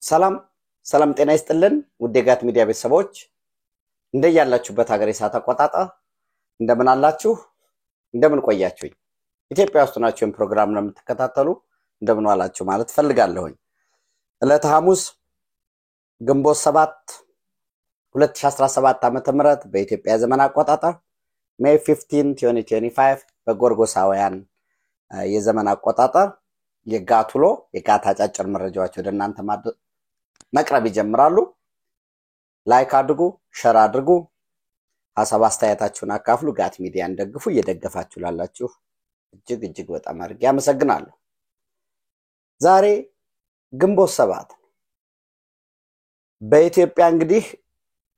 ሰላም ሰላም ጤና ይስጥልን ውዴጋት ሚዲያ ቤተሰቦች እንደያላችሁበት ሀገር የሰዓት አቆጣጠር እንደምን አላችሁ እንደምን ቆያችሁኝ ኢትዮጵያ ውስጥ ናችሁ ፕሮግራም ነው የምትከታተሉ እንደምን ዋላችሁ ማለት ፈልጋለሁኝ ዕለተ ሐሙስ ግንቦት 7 2017 ዓመተ ምህረት በኢትዮጵያ ዘመን አቆጣጠር May 15 2025 በጎርጎሳውያን የዘመን አቆጣጠር የጋቱሎ የጋታ አጫጭር መረጃዎች ወደናንተ መቅረብ ይጀምራሉ ላይክ አድርጉ ሼር አድርጉ ሐሳብ አስተያየታችሁን አካፍሉ ጋት ሚዲያን ደግፉ እየደገፋችሁ ላላችሁ እጅግ በጣም አድርጌ አመሰግናለሁ ዛሬ ግንቦት 7 በኢትዮጵያ እንግዲህ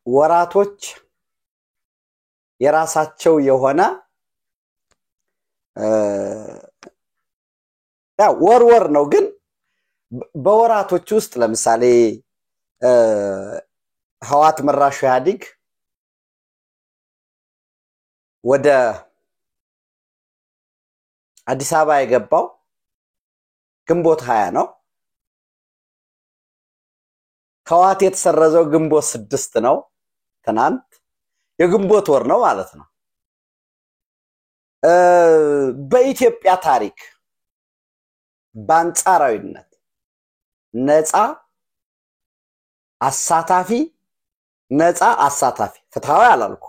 ወራቶች የራሳቸው የሆነ ወር ነው ግን በወራቶች ውስጥ ለምሳሌ ህዋት መራሹ ያዲግ ወደ አዲስ አበባ የገባው ግንቦት 20 ነው ህዋት የተሰረዘው ግንቦት 6 ነው ትናንት የግንቦት ወር ነው ማለት ነው በኢትዮጵያ ታሪክ ባንጻራዊነት ነፃ አሳታፊ ፍትሃዊ አላልኩ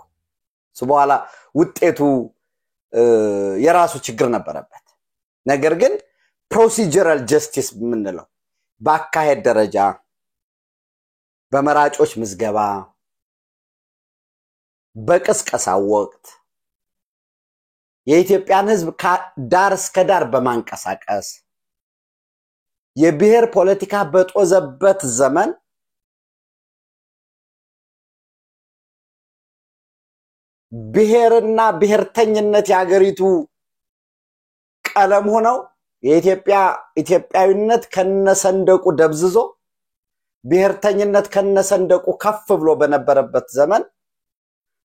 በኋላ ውጤቱ የራሱ ችግር ነበረበት ነገር ግን ፕሮሲጀራል ጀስቲስ ምንለው በአካሄድ ደረጃ በመራጮች ምዝገባ በቅስቀሳ ወቅት የኢትዮጵያን ህዝብ ዳር እስከ ዳር በማንቀሳቀስ የብሔር ፖለቲካ በጦዘበት ዘመን ብሔርና ብሔርተኝነት ያገሪቱ ቀለም ሆነው ኢትዮጵያዊነት ከነሰንደቁ ደብዝዞ ብሔርተኝነት ከነሰንደቁ ከፍ ብሎ በነበረበት ዘመን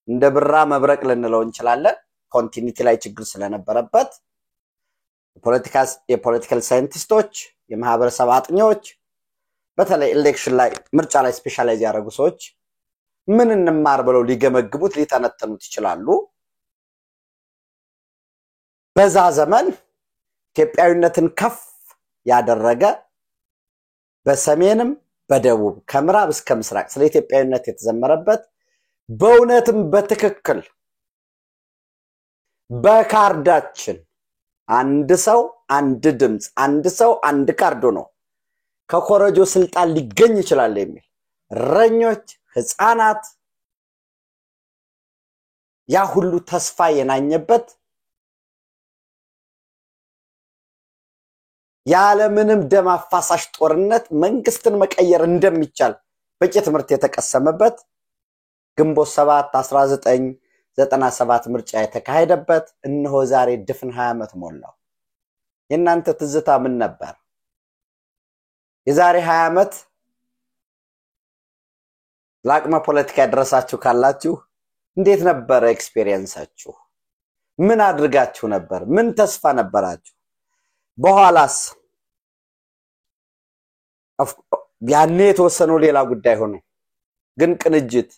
እንደ ብራ መብረቅ ልንለው እንችላለን ኮንቲኒቲ ላይ ችግር ስለነበረበት የፖለቲካል ሳይንቲስቶች የማህበረሰብ አጥኚዎች በተለይ ኤሌክሽን ላይ ምርጫ ላይ ስፔሻላይዝ ያደረጉ ሰዎች ምን እንማር ብለው ሊገመግሙት ሊተነተኑት ይችላሉ በዛ ዘመን ኢትዮጵያዊነትን ከፍ ያደረገ በሰሜንም በደቡብ ከምዕራብ እስከ ምስራቅ ስለ ኢትዮጵያዊነት የተዘመረበት በእውነትም በትክክል በካርዳችን አንድ ሰው አንድ ድምጽ አንድ ሰው አንድ ካርድ ነው ከኮረጆ ስልጣን ሊገኝ ይችላል የሚል ረኞች ህፃናት ያ ሁሉ ተስፋ የናኘበት ያለ ምንም ደም አፋሳሽ ጦርነት መንግስትን መቀየር እንደሚቻል በቂ ትምህርት የተቀሰመበት ግንቦት 7 1997 ምርጫ የተካሄደበት እነሆ ዛሬ ድፍን 20 ዓመት ሞላው የናንተ ትዝታ ምን ነበር የዛሬ 20 ዓመት ላቅመ ፖለቲካ ያደረሳችሁ ካላችሁ እንዴት ነበር ኤክስፒሪየንሳችሁ ምን አድርጋችሁ ነበር ምን ተስፋ ነበራችሁ በኋላስ ያኔ የተወሰነው ሌላ ጉዳይ ሆኖ ግን ቅንጅት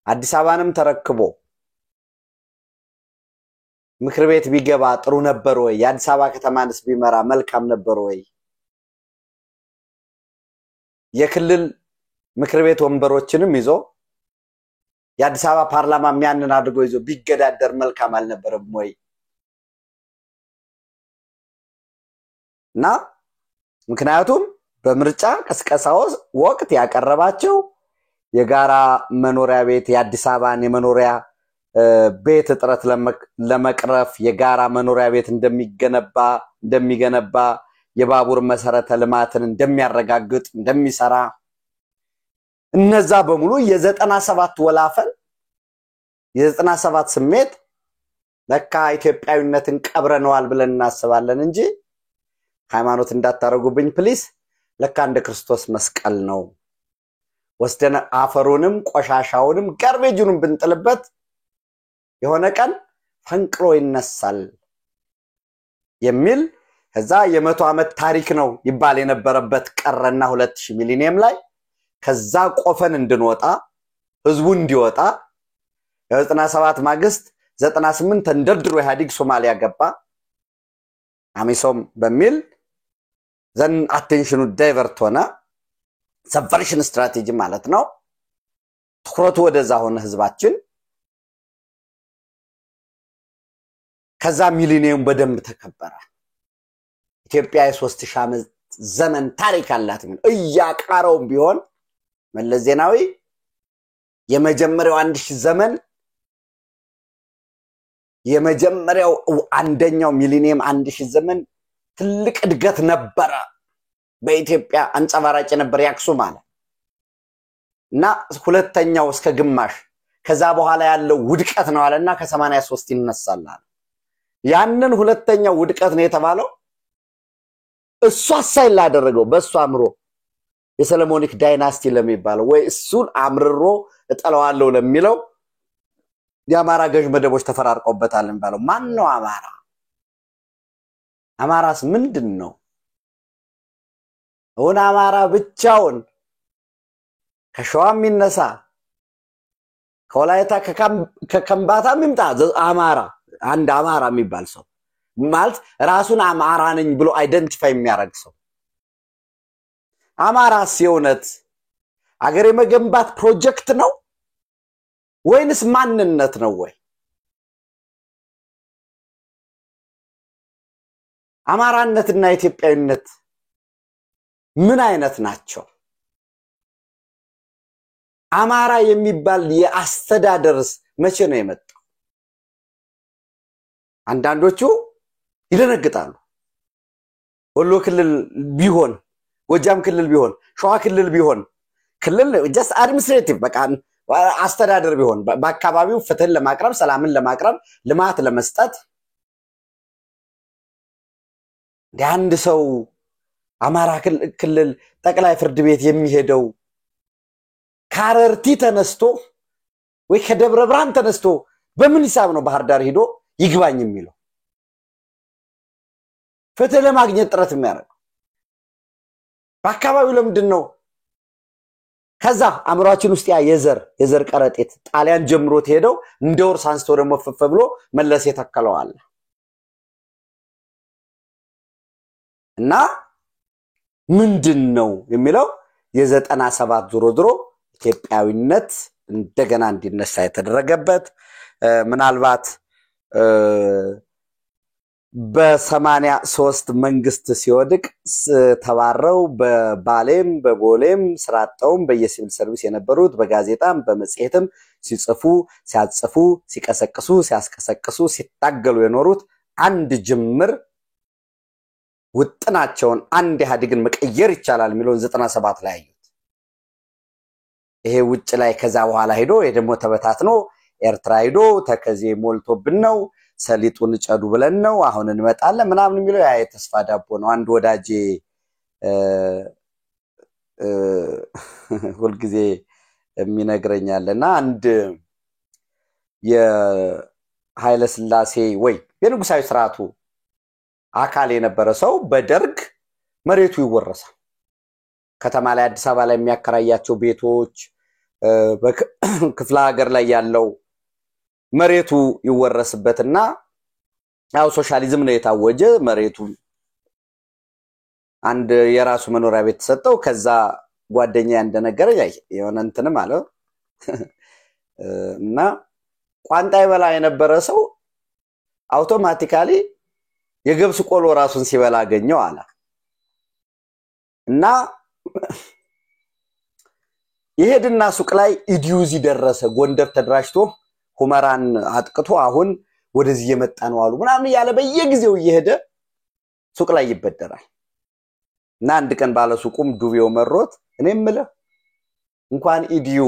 አዲስ አበባንም ተረክቦ ምክር ቤት ቢገባ ጥሩ ነበር ወይ የአዲስ አበባ ከተማንስ ቢመራ መልካም ነበር ወይ የክልል ምክር ቤት ወንበሮችንም ይዞ የአዲስ አበባ ፓርላማ የሚያንን አድርጎ ይዞ ቢገዳደር መልካም አልነበረም ወይ ና ምክንያቱም በምርጫ ቀስቀሳው ወቅት ያቀረባቸው የጋራ መኖሪያ ቤት የአዲስ አበባን የመኖሪያ ቤት እጥረት ለመቅረፍ የጋራ መኖሪያ ቤት እንደሚገነባ የባቡር መሰረተ ልማትን እንደሚያረጋግጥ እንደሚሰራ እነዛ በሙሉ የ97 ወላፈን የ97 ስሜት ለካ ኢትዮጵያዊነትን ቀብረነዋል ብለን እናስባለን እንጂ ሃይማኖት እንዳታረጉብኝ ፕሊስ ለካ እንደ ክርስቶስ መስቀል ነው ወስደን አፈሩንም ቆሻሻውንም ጋርቤጁንም ብንጥልበት የሆነ ቀን ፈንቅሎ ይነሳል የሚል ከዛ የመቶ ዓመት ታሪክ ነው ይባል የነበረበት ቀረና 2000 ሚሊኒየም ላይ ከዛ ቆፈን እንድንወጣ ህዝቡ እንዲወጣ የ97 ማግስት 98 ተንደርድሮ ኢህአዴግ ሶማሊያ ገባ አሚሶም በሚል ዘን አቴንሽኑ ዳይቨርት ሆነ ሰብቨርሽን ስትራቴጂ ማለት ነው ትኩረቱ ወደዛ ሆነ ህዝባችን ከዛ ሚሊኒየም በደንብ ተከበረ ኢትዮጵያ የ3000 ዓመት ዘመን ታሪክ አላት እያቃረው ቢሆን መለስ ዜናዊ የመጀመሪያው 1000 ዘመን የመጀመሪያው አንደኛው ሚሊኒየም 1000 ዘመን ትልቅ እድገት ነበር በኢትዮጵያ አንጸባራጭ ነበር ያክሱም አለ እና ሁለተኛው እስከ ግማሽ ከዛ በኋላ ያለው ውድቀት ነው አለና ከ83 ይነሳል ያንን ሁለተኛው ውድቀት ነው የተባለው እሱ አሳይል አደረገው በሱ አምሮ የሰለሞኒክ ዳይናስቲ ለሚባለው ወይ እሱን አምርሮ እጠለዋለሁ ለሚለው የአማራ ገዥ መደቦች ተፈራርቀውበታል እንባለው ማን ነው አማራስ ምንድነው ሆነ አማራ ብቻውን ከሸዋም ይነሳ ከወላይታ ከከምባታ ምምጣ አማራ አንድ አማራ የሚባል ሰው ማለት ራሱን አማራ ነኝ ብሎ አይደንቲፋይ የሚያደርግ ሰው አማራስ የውነት አገር የመገንባት ፕሮጀክት ነው ወይንስ ማንነት ነው ወይ አማራነትና ኢትዮጵያዊነት ምን አይነት ናቸው አማራ የሚባል የአስተዳደርስ መቼ ነው የመጣው አንዳንዶቹ ይለነግጣሉ ወሎ ክልል ቢሆን ጎጃም ክልል ቢሆን ሸዋ ክልል ቢሆን ክልል just administrative በቃ አስተዳደር ቢሆን በአካባቢው ፍትህን ለማቅረብ ሰላምን ለማቅረብ ልማት ለመስጠት አንድ ሰው አማራ ክልል ጠቅላይ ፍርድ ቤት የሚሄደው ካረርቲ ተነስቶ ወይ ከደብረ ብርሃን ተነስቶ በምን ሂሳብ ነው ባህር ዳር ሄዶ ይግባኝ የሚለው ፍትህ ለማግኘት ጥረት የሚያደርገው በአካባቢው ለምንድነው ከዛ አምሯችን ውስጥ ያ የዘር ቀረጤት ጣሊያን ጀምሮት ሄደው እንደወር ሳንስቶ ደግሞ ፈፈ ብሎ መለስ የተከለው አለ እና ምንድነው የሚለው የ97 ዞሮ ኢትዮጵያዊነት እንደገና እንዲነሳ የተደረገበት ምናልባት በ83 መንግስት ሲወድቅ ተባረው በባሌም በቦሌም ስራጣውም በየሲቪል ሰርቪስ የነበሩት በጋዜጣም በመጽሔትም ሲጽፉ ሲያጽፉ ሲቀሰቅሱ ሲያስቀሰቅሱ ሲታገሉ የኖሩት አንድ ጅምር ውጥናቸውን አንድ ኢህአዴግን መቀየር ይቻላል የሚለው 97 ላይ አዩት ይሄ ውጭ ላይ ከዛ በኋላ ሄዶ የደሞ ተበታትኖ ኤርትራ ሄዶ ተከዜ ሞልቶብን ነው ሰሊጡን ጨዱ ብለን ነው አሁን እንመጣለን ምናምን የሚለው ያ የተስፋ ዳቦ ነው አንድ ወዳጄ ሁሉ ጊዜ የሚነግረኛልና አንድ የኃይለ ሥላሴ ወይ የንጉሳዊ ስርዓቱ አካል የነበረ ሰው በደርግ መሬቱ ይወረሳል ከተማ ላይ አዲስ አበባ ላይ የሚያከራያቸው ቤቶች በክፍለ ሀገር ላይ ያለው መሬቱ ይወረስበትና ያው ሶሻሊዝም ነው የታወጀ መሬቱ አንድ የራሱ መኖሪያ ቤት ተሰጠው ከዛ ጓደኛ እንደነገረ የሆነ እንትንም አለ እና ቋንጣ ይበላ የነበረ ሰው አውቶማቲካሊ የገብስ ቆሎ ራሱን ሲበላ አገኘው አለ እና ይሄድና ሱቅ ላይ ኢዲዩዚ ደረሰ ጎንደር ተድራሽቶ ሁመራን አጥቅቶ አሁን ወደዚህ የመጣ ነው አሉ ምናምን ያለ በየጊዜው እየሄደ ሱቅ ላይ ይበደራል እና አንድ ቀን ባለ ሱቁም ዱቤው መሮት እኔም ምለ እንኳን ኢዲዩ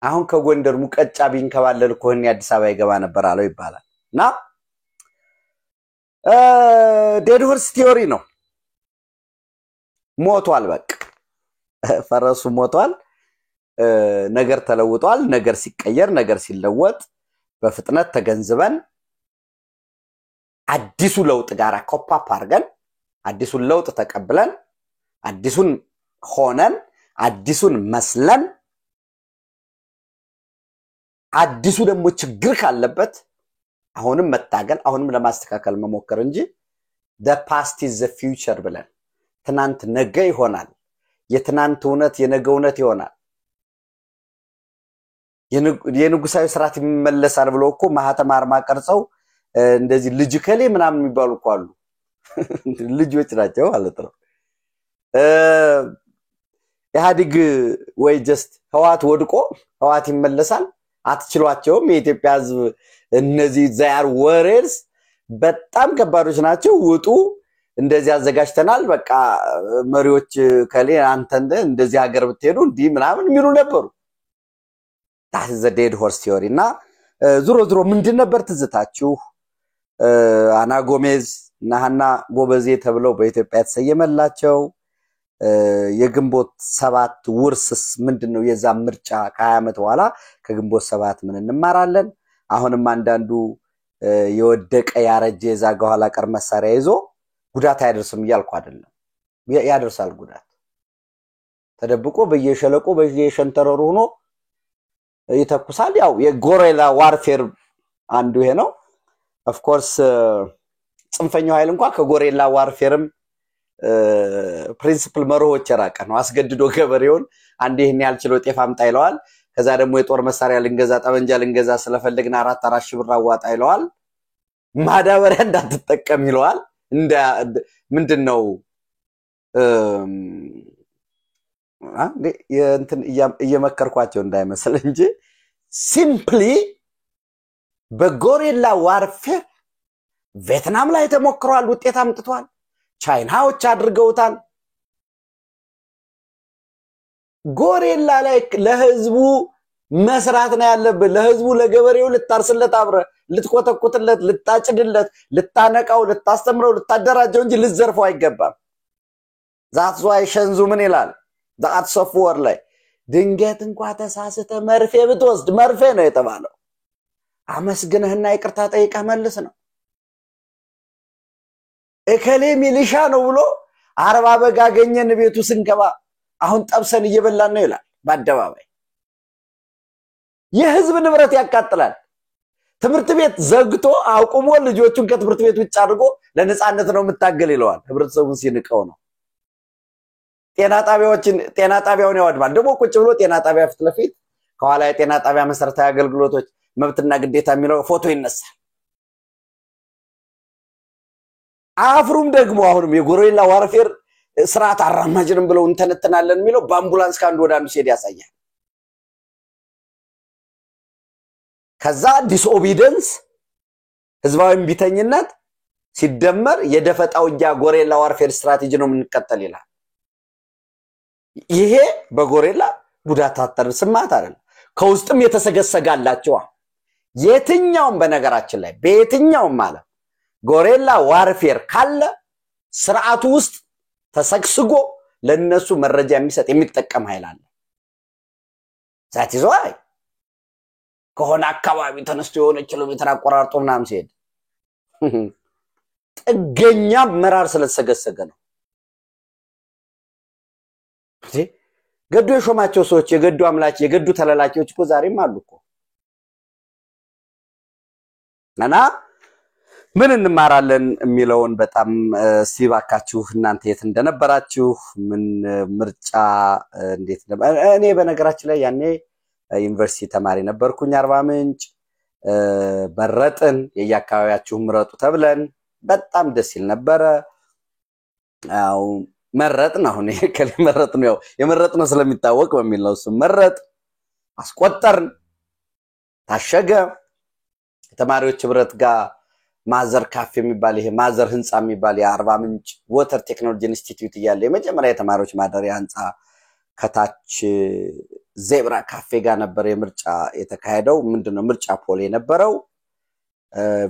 አሁን ከጎንደር ሙቀጫ ቢንከባለል ኮህን አዲስ አበባ ይገባ ነበር አለው ይባላልና ዴድ ሆርስ ቲዮሪ ነው ሞቷል በቃ ፈረሱ ሞቷል ነገር ተለውጧል ነገር ሲቀየር ነገር ሲለወጥ በፍጥነት ተገንዝበን አዲሱ ለውጥ ጋራ ኮፓፕ አድርገን አዲሱን ለውጥ ተቀብለን አዲሱን ሆነን አዲሱን መስለን አዲሱ ደግሞ ችግር ካለበት አሁንም መታገል አሁንም ለማስተካከል መሞከር እንጂ the past is the future ብለን ትናንት ነገ ይሆናል የትናንት እውነት የነገ እውነት ይሆናል የንጉሳዊ ስርዓት ይመለሳል ብሎ እኮ ማህተም አርማ ቀርጸው እንደዚህ ልጅ ከሌ ምናምን የሚባሉ እኮ አሉ ልጆች ናቸው ማለት ነው ኢህአዲግ ወይ ጀስት ህዋት ወድቆ ህዋት ይመለሳል አትችሏቸውም የኢትዮጵያ ህዝብ እነዚህ ዛያር ወሬርስ በጣም ከባዶች ናቸው ውጡ እንደዚህ አዘጋጅተናል በቃ መሪዎች ከሌ አንተ እንደዚህ ሀገር ብትሄዱ እንዲ ምናምን የሚሉ ነበሩ that is the dead horse theory እና ዙሮ ምንድን ነበር ትዝታችሁ አና ጎሜዝ ናሃና ጎበዜ ተብለው በኢትዮጵያ ተሰየመላቸው የግንቦት 7 ውርስስ ምንድነው የዛ ምርጫ ከ20 ዓመት በኋላ ከግንቦት 7 ምን እንማራለን አሁንም አንዳንዱ የወደቀ ያረጀ የዛጋ ኋላ ቀር መሳሪያ ይዞ ጉዳት ያደርስም ይያልኩ አይደለም ያደርሳል ጉዳት ተደብቆ በየሸለቆ በየሸንተረሩ ሆኖ ይተኩሳል ያው የጎሬላ ዋርፌር አንዱ ይሄ ነው of course ጽንፈኛው ኃይል እንኳን ከጎሬላ ዋርፌርም ፕሪንሲፕል መርሆች ያራቀ ነው አስገድዶ ገበሬውን አንዴ ይሄን ያልችሎ ጤፍ አምጣ ይለዋል ከዛ ደግሞ የጦር መሳሪያ ልንገዛ ጠመንጃ ልንገዛ ስለፈልግና 4 ሺህ ብር አዋጣ ይለዋል ማዳበሪያ እንዳትጠቀም ይለዋል እንደ ምንድነው እንትን እየመከርኳቸው እንዳይመስል እንጂ ሲምፕሊ በጎሬላ ዋርፌር ቪየትናም ላይ ተሞክሯል ውጤት አምጥቷል ቻይናዎች አድርገውታል ጎሬላ ላይ ለህዝቡ መስራት ነው ያለበት ለህዝቡ ለገበሬው ልታርስለት አብረ ልትቆተቁትለት ልታጭድለት ልታነቃው ልታስተምረው ልታደራጀው እንጂ ልዘርፈው አይገባም that's why ሸንዙ ምን ይላል that software ላይ ድንገት እንኳን ተሳስተ መርፌ ብትወስድ መርፌ ነው የተባለው አመስግነህና ይቅርታ ጠይቀህ መልስ ነው እከሌ ሚሊሻ ነው ብሎ 40 በግ አገኘን ቤቱ ስንገባ አሁን ጠብሰን እየበላን ነው ይላል በአደባባይ የህዝብ ንብረት ያቃጥላል ትምርት ቤት ዘግቶ አቁሞ ልጆቹን ከትምርት ቤት ውጭ አድርጎ ለነጻነት ነው መታገል ይለዋል ህብረተሰቡን ሲንቀው ነው ጤና ጣቢያውን ያወድማል ደግሞ ቁጭ ብሎ ጤና ጣቢያ ፊት ለፊት ከኋላ የጤና ጣቢያ መሰረታዊ አገልግሎቶች መብትና ግዴታ የሚለው ፎቶ ይነሳል አፍሩም ደግሞ አሁንም የጎሬላ ዋርፌር ስርዓት አራማጅንም ብለው እንተነተናለን የሚለው በአምቡላንስ ካንድ ወደ አንዱ ሲሄድ ያሳያል ከዛ ዲስኦቢደንስ ህዝባዊ ቢተኝነት ሲደመር የደፈጣው ያ ጎሬላ ዋርፌር ስትራቴጂ ነው የምንከተል ይላል ይሄ በጎሬላ ጉዳት አተርስማት አይደል ከውስጥም የተሰገሰጋላቸው የትኛውም በነገራችን ላይ በየትኛውም ማለት ጎሬላ ዋርፌር ካለ ስርዓቱ ውስጥ ተሰግስጎ ለነሱ መረጃ የሚሰጥ የሚጠቀም ኃይል አለ that is why ከሆነ አካባቢ ተነስቶ የሆነ ኪሎ ሜትር አቆራርጦ ምናምን ሲሄድ ጥገኛ መራር ስለተሰገሰገ ነው ገዱ የሾማቸው ሰዎች የገዱ አምላክ የገዱ ተላላኪዎች እኮ ዛሬም አሉ እኮ እና ምን እንማራለን የሚለውን በጣም ሲባካችሁ እናንተ የት እንደነበራችሁ ምን ምርጫ እንዴት እኔ በነገራችን ላይ ያኔ ዩኒቨርሲቲ ተማሪ ነበርኩኝ 40 ምንጭ በረጥን የያካባቢያችሁ ምረጡ ተብለን በጣም ደስ ይል ነበር አው መረጥን አሁን ከለ መረጥ ነው የመረጥነው ስለሚታወቅ በሚል ነው እሱ መረጥ አስቆጠርን ታሸገ ተማሪዎች ህብረት ጋር ማዘር ካፌ የሚባል ይሄ ማዘር ህንጻ የሚባል የ40 ምንጭ ወተር ቴክኖሎጂ ኢንስቲትዩት ያለ የመጀመሪያ የተማሪዎች ማደሪያ ህንጻ ከታች ዜብራ ካፌ ጋር ነበር የምርጫ የተካሄደው ምንድነው ምርጫ ፖል የነበረው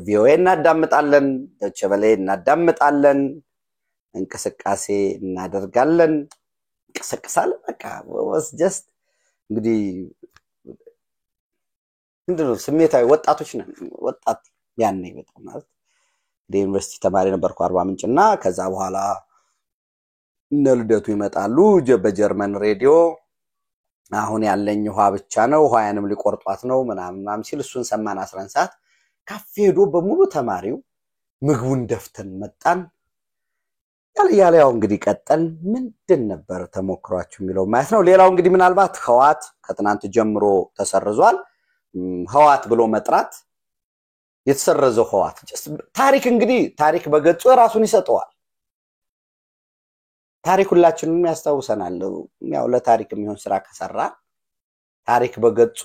ቪኦኤ እናዳምጣለን ቸበሌ እናዳምጣለን እንቅስቃሴ እናደርጋለን እንቅስቃሴ በቃ was just እንግዲህ ምንድነው ስሜታዊ ወጣቶች ነን ወጣት ያኔ በጣም ማለት ዩኒቨርሲቲ ተማሪ ነበርኩ አርባ ምንጭና ከዛ በኋላ ነልደቱ ይመጣሉ በጀርመን ሬዲዮ አሁን ያለኝ ውሃ ብቻ ነው ውሃያንም ሊቆርጧት ነው ምናምን ሲል እሱን ሰማን 11 ሰዓት ካፌ ሄዶ በሙሉ ተማሪው ምግቡን ደፍተን መጣን ያለው እንግዲህ ቀጠል ምንድን ነበር ተሞክሯችሁ የሚለው ማለት ነው ሌላው እንግዲህ ምናልባት ህዋት ከትናንት ጀምሮ ተሰርዟል ህዋት ብሎ መጥራት የተሰረዘው ህዋት ታሪክ እንግዲህ ታሪክ በገጹ ራሱን ይሰጠዋል ታሪክ ሁላችንም ያስተውሰናል ያው ለታሪክ የሚሆን ስራ ከሰራ ታሪክ በገጹ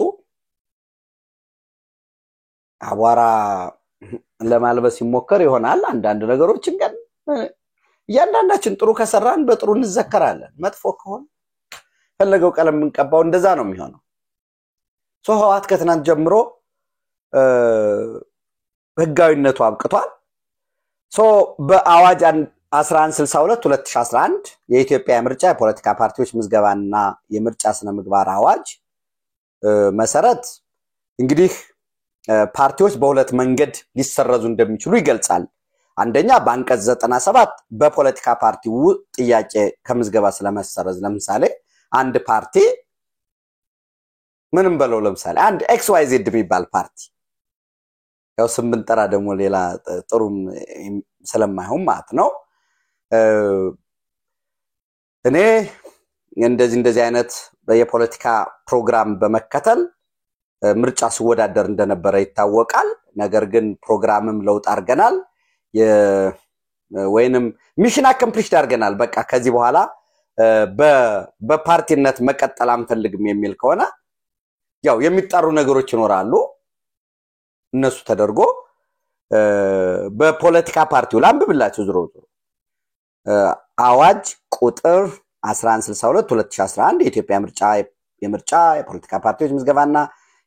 አቧራ ለማልበስ ይሞከር ይሆናል አንዳንድ ነገሮችን ግን ያንዳንዳችን ጥሩ ከሰራን በጥሩ እንዘከራለን መጥፎ ከሆነ ፈለገው ቀለም እንቀባው እንደዛ ነው የሚሆነው ህዋት ከትናንት ጀምሮ ህጋዊነቱ አብቅቷል በአዋጅ 1162 2011 የኢትዮጵያ ምርጫ የፖለቲካ ፓርቲዎች ምዝገባና የምርጫ ስነ ምግባር አዋጅ መሰረት እንግዲህ ፓርቲዎች በሁለት መንገድ ሊሰረዙ እንደሚችሉ ይገልጻል አንደኛ ባንቀጽ 97 በፖለቲካ ፓርቲው ጥያቄ ከምዝገባ ስለመሰረዝ ለምሳሌ አንድ ፓርቲ ምንም በለው ለምሳሌ አንድ XYZ የሚባል ፓርቲ ያው ስምን ጠራ ደግሞ ሌላ ጥሩም ስለማይሆን ማለት ነው እኔ እንደዚህ አይነት የፖለቲካ ፕሮግራም በመከተል ምርጫ ሲወዳደር እንደነበረ ይታወቃል ነገር ግን ፕሮግራምም ለውጥ አርገናል ወይንም ሚሽን አኮምፕሊሽድ አርገናል በቃ ከዚህ በኋላ በፓርቲነት መቀጠል አንፈልግም የሚል ከሆነ ያው የሚጣሩ ነገሮች ይኖራሉ እነሱ ተደርጎ በፖለቲካ ፓርቲው ላምብብላችሁ ዝሮ አዋጅ ቁጥር 1162 2011 የኢትዮጵያ የምርጫ የፖለቲካ ፓርቲዎች ምዝገባና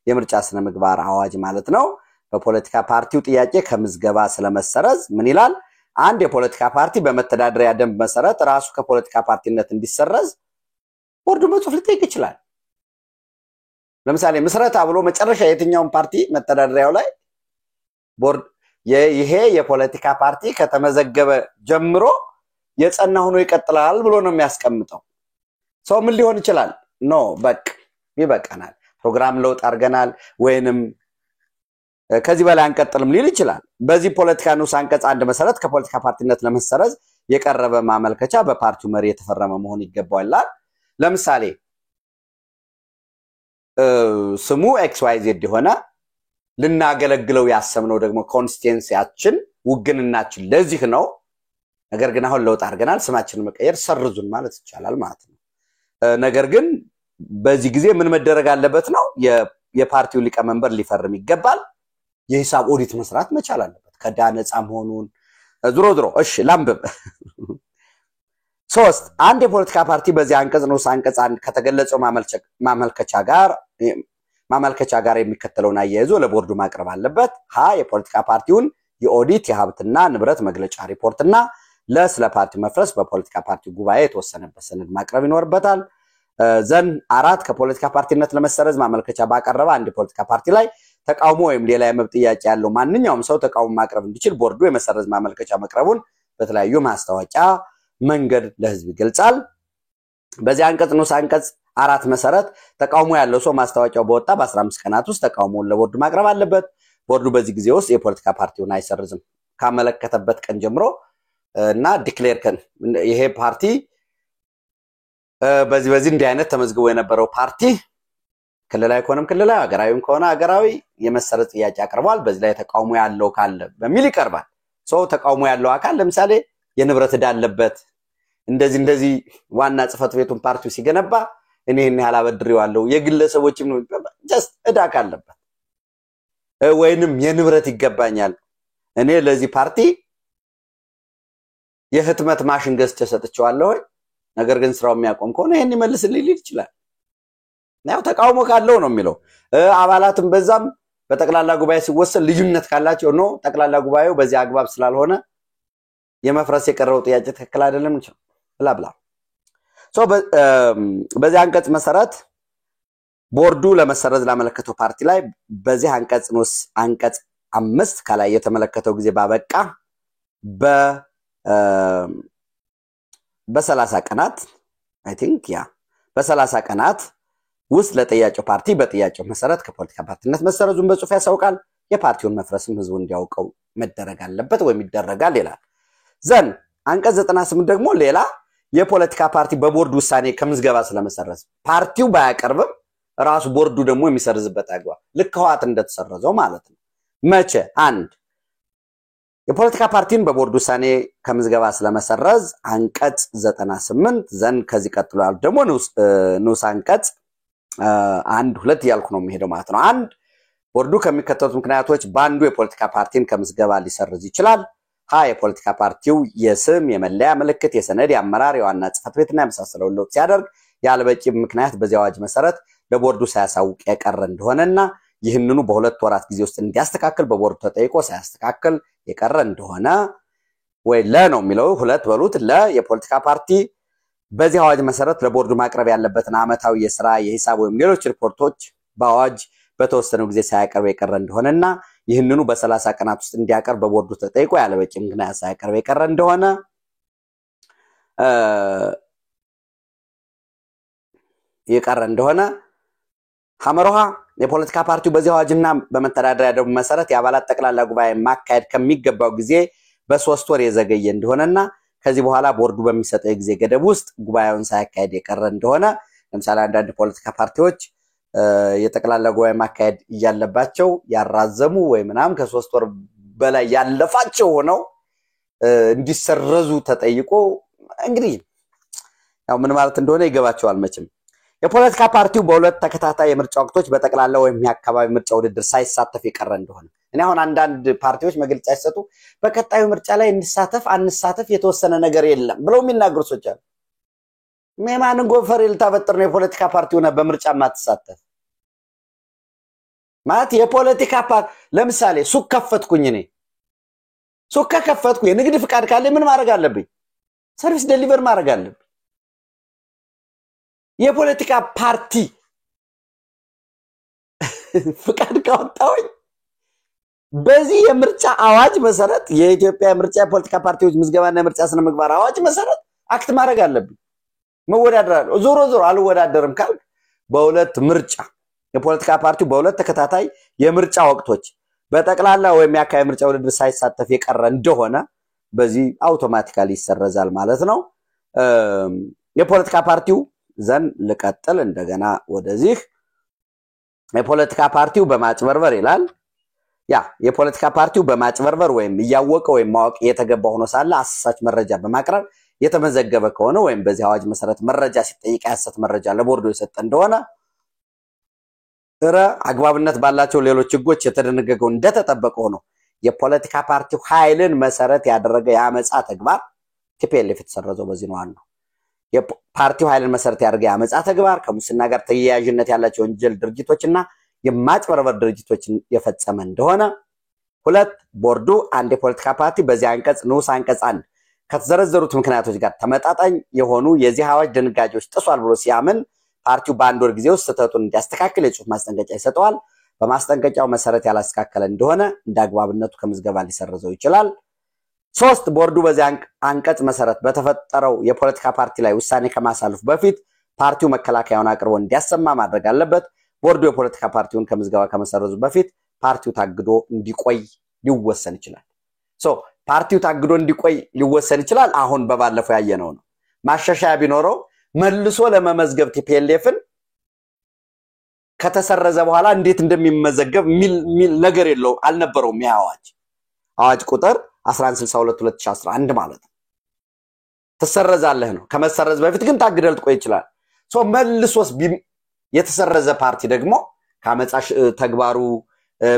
የምርጫ ስነ ምግባር አዋጅ ማለት ነው በፖለቲካ ፓርቲው ጥያቄ ከምዝገባ ስለመሰረዝ ምን ይላል አንድ የፖለቲካ ፓርቲ በመተዳደሪያ ደንብ መሰረት ራሱ ከፖለቲካ ፓርቲነት እንዲሰረዝ ቦርዱ በጽሁፍ ሊጠይቅ ይችላል ለምሳሌ መስረታ ብሎ መጨረሻ የትኛውን ፓርቲ መተዳደሪያው ላይ ቦርድ ይሄ የፖለቲካ ፓርቲ ከተመዘገበ ጀምሮ የጸና ሆኖ ይቀጥላል ብሎ ነው የሚያስቀምጠው ሰው ምን ሊሆን ይችላል ኖ በቃ ይበቃናል ፕሮግራም ለውጥ አርገናል ወይንም ከዚህ በላይ አንቀጥልም ሊል ይችላል በዚህ ፖለቲካ ንዑስ አንቀጽ አንድ መሰረት ከፖለቲካ ፓርቲነት ለመሰረዝ የቀረበ ማመልከቻ በፓርቲው መሪ የተፈረመ መሆን ይገባዋል ለምሳሌ ስሙ XYZ ሆነ ልናገለግለው ያሰምነው ደግሞ ኮንስቲትዩንሲያችን ውግንናችን ለዚህ ነው ነገር ግን አሁን ለውጥ አርገናል ስማችንን መቀየር ሰርዙን ማለት ይቻላል ማለት ነው ነገር ግን በዚህ ጊዜ ምን መደረግ አለበት ነው የፓርቲው ሊቀመንበር ሊፈርም ይገባል የሂሳብ ኦዲት መስራት መቻል አለበት ከዳነጻ መሆኑን ዝሮ እሺ ላምብብ 3 አንድ የፖለቲካ ፓርቲ በዚህ አንቀጽ ነው አንቀጽ አንድ ከተገለጸው ማመልከቻ ጋር የሚከተለውን አያይዞ ለቦርዱ ማቅረብ አለበት ሀ የፖለቲካ ፓርቲውን የኦዲት የሀብትና ንብረት መግለጫ ሪፖርትና ለስለ ፓርቲ መፍረስ በፖለቲካ ፓርቲ ጉባኤ የተወሰነበት ሰነድ ማቅረብ ይኖርበታል ዘን 4 ከፖለቲካ ፓርቲነት ለመሰረዝ ማመልከቻ ባቀረበ አንድ ፖለቲካ ፓርቲ ላይ ተቃውሞ ወይም ሌላ የመብት ጥያቄ ያለው ማንኛውም ሰው ተቃውሞ ማቅረብ እንዲችል ቦርዱ የመሰረዝ ማመልከቻ መቅረቡን በተለያዩ ማስታወቂያ መንገድ ለህዝብ ይገልጻል በዚህ አንቀጽ ነው አንቀጽ 4 መሰረት ተቃውሞ ያለው ሰው ማስታወቂያው በወጣ በ15 ቀናት ውስጥ ተቃውሞውን ለቦርዱ ማቅረብ አለበት ቦርዱ በዚህ ጊዜ ውስጥ የፖለቲካ ፓርቲውን አይሰርዝም ካመለከተበት ቀን ጀምሮ እና ዲክሌር ከን ይሄ ፓርቲ በዚህ እንዲህ አይነት ተመዝግቦ የነበረው ፓርቲ ክልላዊ ከሆነም ክልላዊ ሀገራዊም ከሆነ ሀገራዊ የመሰረዝ ጥያቄ አቅርቧል በዚህ ላይ ተቃውሞ ያለው ካለ በሚል ይቀርባል ሰው ተቃውሞ ያለው አካል ለምሳሌ የንብረት ዕዳ አለበት እንደዚህ ዋና ጽፈት ቤቱን ፓርቲው ሲገነባ እኔን ያላበድሪው አለው የግለሰቦችም ጀስት ዕዳ ካለበት ወይንም የንብረት ይገባኛል እኔ ለዚህ ፓርቲ የህትመት ማሽን ገዝቼ ሰጥቼዋለሁ ነገር ግን ስራው የሚያቆም ከሆነ ይሄን ይመልስልኝ ይችላል ነው ተቃውሞ ካለው ነው የሚለው አባላትም በዛም በጠቅላላ ጉባኤ ሲወሰን ልዩነት ካላቸው ነው ጠቅላላ ጉባኤው በዚህ አግባብ ስላልሆነ የመፍረስ የቀረው ጥያቄ ተከክል አይደለም እንጂ ብላብላ በዚህ አንቀጽ መሰረት ቦርዱ ለመሰረዝ ላመለከተው ፓርቲ ላይ በዚህ አንቀጽ ንዑስ አንቀጽ 5 ከላይ የተመለከተው ጊዜ ባበቃ በ30 ቀናት አይ ቲንክ በ30 ቀናት ውስጥ ለጥያቄው ፓርቲ በጥያቄው መሰረት ከፖለቲካ ፓርቲነት መሰረዙን በጽሁፍ ያሳውቃል የፓርቲውን መፍረስም ህዝቡ እንዲያውቀው መደረግ አለበት ወይ ይደረጋል ይላል ዘን አንቀጽ 98 ደግሞ ሌላ የፖለቲካ ፓርቲ በቦርድ ውሳኔ ከምዝገባ ስለመሰረዝ ፓርቲው ባያቀርብም ራሱ ቦርዱ ደግሞ የሚሰርዝበት አግባብ ልክ ህዋት እንደተሰረዘው ማለት ነው መቼ አንድ የፖለቲካ ፓርቲን በቦርድ ውሳኔ ከምዝገባ ስለመሰረዝ አንቀጽ 98 ዘን ከዚህ ቀጥሎ ያለው ደግሞ ንዑስ አንቀጽ 1 2 ያልኩ ነው የሚሄደው ማለት ነው አንድ ቦርዱ ከሚከተሉት ምክንያቶች ባንዱ የፖለቲካ ፓርቲን ከምዝገባ ሊሰርዝ ይችላል ሀ የፖለቲካ ፓርቲው የስም የመለያ ምልክት የሰነድ የአመራር የዋና ጽፈት ቤትና የመሳሰለው ለውጥ ሲያደርግ ያለበቂ ምክንያት በዚያ አዋጅ መሰረት ለቦርዱ ሳያሳውቅ የቀረ እንደሆነና ይህንኑ በሁለት ወራት ጊዜ ውስጥ እንዲያስተካክል በቦርዱ ተጠይቆ ሳያስተካክል የቀረ እንደሆነ ወይ ለነው የሚለው ሁለት በሉት የፖለቲካ ፓርቲ በዚህ አዋጅ መሰረት ለቦርዱ ማቅረብ ያለበትን አመታዊ የሥራ የሂሳብ ወይም ሌሎች ሪፖርቶች በአዋጅ በተወሰነው ጊዜ ሳያቀርብ የቀረ እንደሆነና ይህንኑ በ30 ቀናት ውስጥ እንዲያቀርብ በቦርዱ ተጠይቆ ያለበቂ ምክንያት ሳያቀርብ የቀረ እንደሆነ ሐመሮሃ የፖለቲካ ፓርቲው በዚህ አዋጅና በመተዳደሪያ ደንቡ መሰረት የአባላት ጠቅላላ ጉባኤ ማካሄድ ከሚገባው ጊዜ በ3 ወር የዘገየ እንደሆነና ከዚህ በኋላ ቦርዱ በሚሰጠው የጊዜ ገደብ ውስጥ ጉባኤውን ሳያካሄድ የቀረ እንደሆነ ለምሳሌ አንዳንድ ፖለቲካ ፓርቲዎች የጠቅላላ ጉባኤ ማካሄድ ያለባቸው ያራዘሙ ወይ ምናም ከ3 ወር በላይ ያለፋቸው ሆነው እንዲሰረዙ ተጠይቆ እንግዲህ ያው ምን ማለት እንደሆነ ይገባቸዋል መቼም የፖለቲካ ፓርቲው በሁለት ተከታታይ የምርጫ ወቅቶች በጠቅላላ ወይም የአካባቢ ምርጫ ውድድር ሳይሳተፍ የቀረ እንደሆነ እኔ አሁን አንዳንድ ፓርቲዎች መግለጫ ይሰጡ በቀጣዩ ምርጫ ላይ አንሳተፍ የተወሰነ ነገር የለም ብለው የሚናገሩ ሰዎች አሉ ማንን ጎፈር ልታበጥር ነው የፖለቲካ ፓርቲው ነው በምርጫ ማትሳተፍ ማለት የፖለቲካ ፓርቲ ለምሳሌ ሱቅ ከፈትኩኝ እኔ ሱቅ ከፈትኩ የንግድ ፍቃድ ካለ ምን ማድረግ አለብኝ ሰርቪስ ዴሊቨር ማድረግ አለብኝ የፖለቲካ ፓርቲ ፍቃድ ካወጣሁኝ በዚህ የምርጫ አዋጅ መሰረት የኢትዮጵያ ምርጫ ፖለቲካ ፓርቲዎች ምዝገባና ምርጫ ስነ ምግባር አዋጅ መሰረት አክት ማድረግ አለብኝ መወዳደር ዞሮ አልወዳደርም ካል በሁለት ምርጫ የፖለቲካ ፓርቲው በሁለት ተከታታይ የምርጫ ወቅቶች በጠቅላላ ወይም የአካባቢ ምርጫ ውድድር ሳይሳተፍ የቀረ እንደሆነ በዚህ አውቶማቲካሊ ይሰረዛል ማለት ነው የፖለቲካ ፓርቲው ዘን ለቀጥል እንደገና ወደዚህ የፖለቲካ ፓርቲው በማጭበርበር ይላል የፖለቲካ ፓርቲው በማጭበርበር ወይም ያወቀ ወይም ማወቅ የተገባ ሆኖ ሳለ አሳሳች መረጃ በማቅረብ የተመዘገበ ከሆነ ወይም በዚህ አዋጅ መሰረት መረጃ ሲጠይቅ ያሰት መረጃ ለቦርዱ የሰጠ እንደሆነ አግባብነት ባላቸው ሌሎች ህጎች የተደነገገው እንደተጠበቀ ሆኖ የፖለቲካ ፓርቲው ኃይልን መሰረት ያደረገ ያመጻ ተግባር ቲፒኤልኤፍ የተሰረዘው በዚህ ነው አንዱ የፓርቲው ኃይልን መሰረት ያደረገ ያመጻ ተግባር ከሙስና ጋር ተያያዥነት ያላቸው ወንጀል ድርጅቶችና የማጭበርበር ድርጅቶችን የፈጸመ እንደሆነ ሁለት ቦርዱ አንድ የፖለቲካ ፓርቲ በዚህ አንቀጽ ንዑስ አንቀጽ 1 ከተዘረዘሩት ምክንያቶች ጋር ተመጣጣኝ የሆኑ የዚህ አዋጅ ድንጋጌዎች ጥሷል ብሎ ሲያምን ፓርቲው በአንድ ወር ጊዜ ውስጥ ተተቱን እንዲያስተካክል የጽሁፍ ማስጠንቀቂያ ይሰጠዋል በማስጠንቀቂያው መሰረት ያላስተካከለ እንደሆነ እንዳግባብነቱ ከምዝገባ ሊሰርዘው ይችላል 3 ቦርዱ በዚህ አንቀጽ መሰረት በተፈጠረው የፖለቲካ ፓርቲ ላይ ውሳኔ ከማሳለፍ በፊት ፓርቲው መከላከያውን አቅርቦ እንዲያሰማ ማድረግ አለበት ቦርዱ የፖለቲካ ፓርቲውን ከምዝገባ ከመሰረዙ በፊት ፓርቲው ታግዶ እንዲቆይ ሊወሰን ይችላል ፓርቲው ታግዶ እንዲቆይ ሊወሰን ይችላል አሁን በባለፈው ያየነው ነው ማሻሻያ ቢኖረው መልሶ ለመመዝገብ ቲፒኤልኤፍን ከተሰረዘ በኋላ እንዴት እንደሚመዘገብ ሚል ነገር የለው አልነበረውም አዋጅ ቁጥር 1162/2011 ማለት ነው ተሰረዛለህ ነው ከመሰረዝ በፊት ግን ታግደል ቆይ ይችላል መልሶስ የተሰረዘ ፓርቲ ደግሞ ካመጻሽ ተግባሩ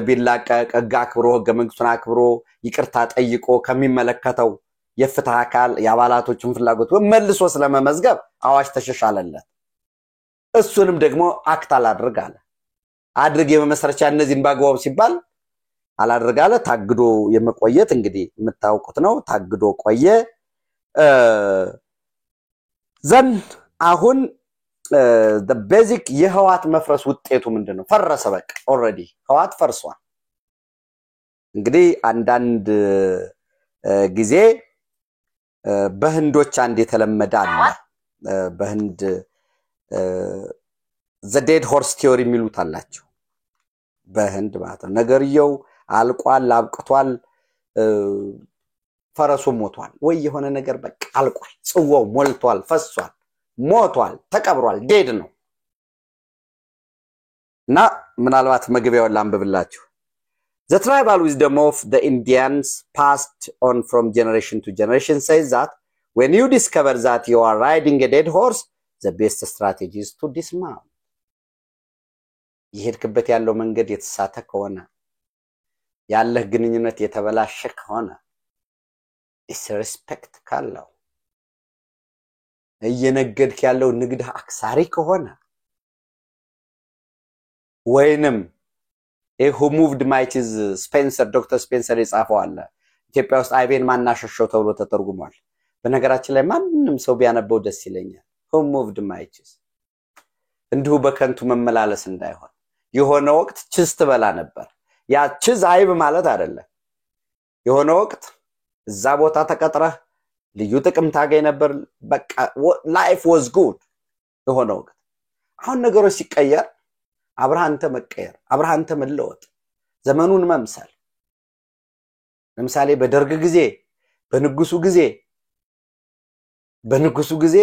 ቢላቀቅ አክብሮ ህገ መንግስቱን አክብሮ ይቅርታ ጠይቆ ከሚመለከተው የፍትህ አካል የአባላቶችን ፍላጎት መልሶ ስለመመዝገብ አዋጅ ተሸሻለለት እሱንም ደግሞ አክት አላደረጋለ አድርግ የመመስረቻ እነዚህን ባግባቡ ሲባል አላደረጋለ ታግዶ የመቆየት እንግዲህ የምታውቁት ነው ታግዶ ቆየ ዘን አሁን the basic የህዋት መፍረስ ውጤቱ ምንድነው ፈረሰ በቃ already ህዋት ፈርሷል እንግዲህ አንዳንድ ጊዜ በህንዶች አንድ የተለመደ አለ በህንድ the dead horse theory የሚሉት አላቸው በህንድ ማለት ነው ነገርየው አልቋል አብቅቷል ፈረሱ ሞቷል ወይ የሆነ ነገር በቃ አልቋል ጽዋው ሞልቷል ፈሷል ሞቷል ተቀብሯል ዴድ ነው እና ምናልባት መግቢያውን ላንብብላችሁ The tribal wisdom of the Indians passed on from generation to generation says that when you discover that you are riding a dead horse the best strategy is to dismount ይሄድክበት ያለው መንገድ የተሳተ ከሆነ ያለህ ግንኙነት የተበላሸ ከሆነ disrespect ካለው እየነገድክ ያለው ንግድ አክሳሪ ከሆነ ወይንም who moved mighty's Spencer Dr. Spencer የጻፈው አለ ኢትዮጵያ ውስጥ አይቤን ማናሸሸው ተብሎ ተተርጉሟል በነገራችን ላይ ማንንም ሰው ቢያነበው ደስ ይለኛል who moved mighty's እንዲሁ በከንቱ መመላለስ እንዳይሆን የሆነ ወቅት ችስ ትበላ ነበር ያ ችስ አይብ ማለት አይደለም የሆነ ወቅት እዛ ቦታ ተቀጥረህ ልዩ ጥቅም ታገኝ ነበር በቃ life was good የሆነ ወቅት አሁን ነገሮች ሲቀየር አብርሃንተ መቀየር አብርሃንተ መለወጥ ዘመኑን መምሰል ለምሳሌ በደርግ ጊዜ በንጉሱ ጊዜ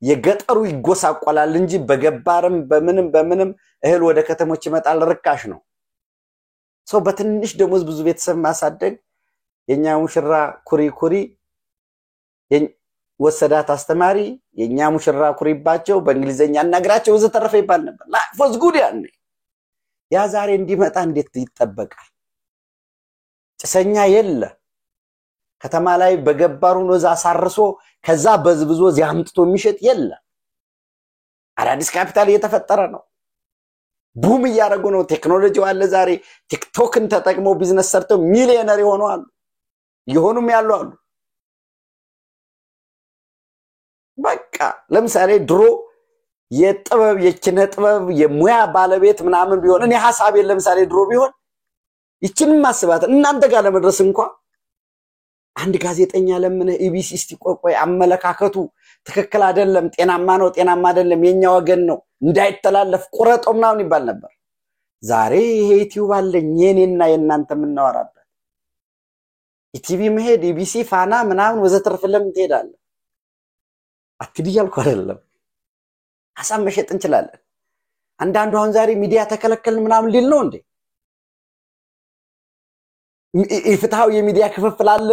የገጠሩ ይጎሳቆላል እንጂ በገባርም በምንም እህል ወደ ከተሞች ይመጣል ርካሽ ነው ሶ በትንሽ ደሞዝ ብዙ ቤተሰብ ማሳደግ የኛ ሙሽራ ኩሪ ወሰዳት አስተማሪ የኛ ሙሽራ ኩሪባቸው በእንግሊዘኛ እናግራቸው ዘተረፈ ይባል ነበር life was good ያኔ ያ ዛሬ እንዲመጣ እንዴት ይተበቃል ጭሰኛ የለ ከተማ ላይ በገባሩ ነው ዛሳርሶ ከዛ በዝብዞ ዚያምጥቶ የሚሸጥ የለ አዳዲስ ካፒታል እየተፈጠረ ነው ቡም ያረጉ ነው ቴክኖሎጂው አለ ዛሬ ቲክቶክን ተጠቅመው ቢዝነስ ሰርተው ሚሊዮነር ይሆናሉ ይሆኑም ያሉ አሉ በቃ ለምሳሌ ድሮ የጥበብ የኪነ ጥበብ የሙያ ባለቤት ምናምን ቢሆን እኔ ሐሳብ ለምሳሌ ድሮ ቢሆን ይችንም ማስባት እናንተ ጋር ለመድረስ እንኳን አንድ ጋዜጠኛ ለምን ኢቢሲ እስቲቆቆይ አመለካከቱ ትክክል አይደለም ጤናማ ነው ጤናማ አይደለም የኛ ወገን ነው እንዳይተላለፍ ቁረጦም ነው ይባል ነበር ዛሬ ይሄ ዩቲዩብ አለኝ የኔና የናንተ ምናወራበት ኢቲቪ መሄድ ኢቢሲ ፋና ምናምን ወዘተርፍ ለምን ትሄዳለ አትዲያልኩ አይደለም ሐሳብ መሸጥ እንችላለን አንዳንዱ አሁን ዛሬ ሚዲያ ተከለከልን ምናምን ሊል ነው እንዴ ይፍታው የሚዲያ ክፍፍል አለ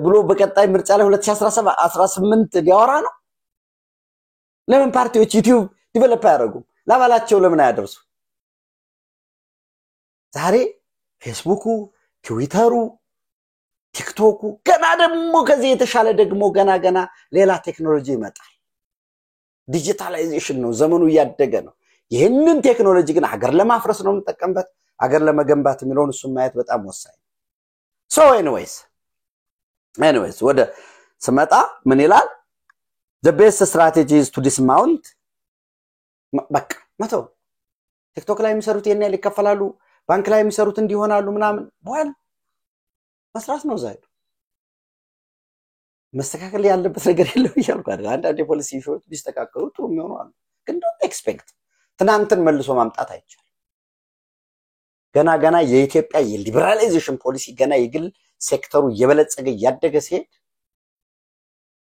ብሎ በቀጣይ ምርጫ ላይ 2018 ሊያወራ ነው ለምን ፓርቲዎች ዩቲዩብ ዲቨሎፕ ያደርጉ ለባላቸው ለምን አያደርሱ ዛሬ ፌስቡኩ ትዊተሩ ቲክቶኩ ገና ደግሞ ከዚህ የተሻለ ደግሞ ገና ሌላ ቴክኖሎጂ ይመጣል ዲጂታላይዜሽን ነው ዘመኑ ያደገ ነው ይሄንን ቴክኖሎጂ ግን ሀገር ለማፍረስ ነው የምንጠቀምበት ሀገር ለመገንባት የሚለውን እሱ ማየት በጣም ወሳኝ so anyways ወደ ስመጣ ምን ይላል the best strategy is to dismount በቃ መተው ቲክቶክ ላይ የሚሰሩት የኔ ይከፈላሉ ባንክ ላይ የሚሰሩት እንዲሆናሉ ምናምን በኋላ መስራት ነው ዛሬ መስተካከል ያለበት ነገር የለው ይያልኩ አይደል አንዳንድ የፖሊሲ ሾች ቢስተካከሉ ጥሩ የሚሆነው አሉ ግን don't expect ትናንትን መልሶ ማምጣት አይቻል ገና የኢትዮጵያ የሊበራላይዜሽን ፖሊሲ ገና የግል ሴክተሩ እየበለጸገ ያደገ ሲሄድ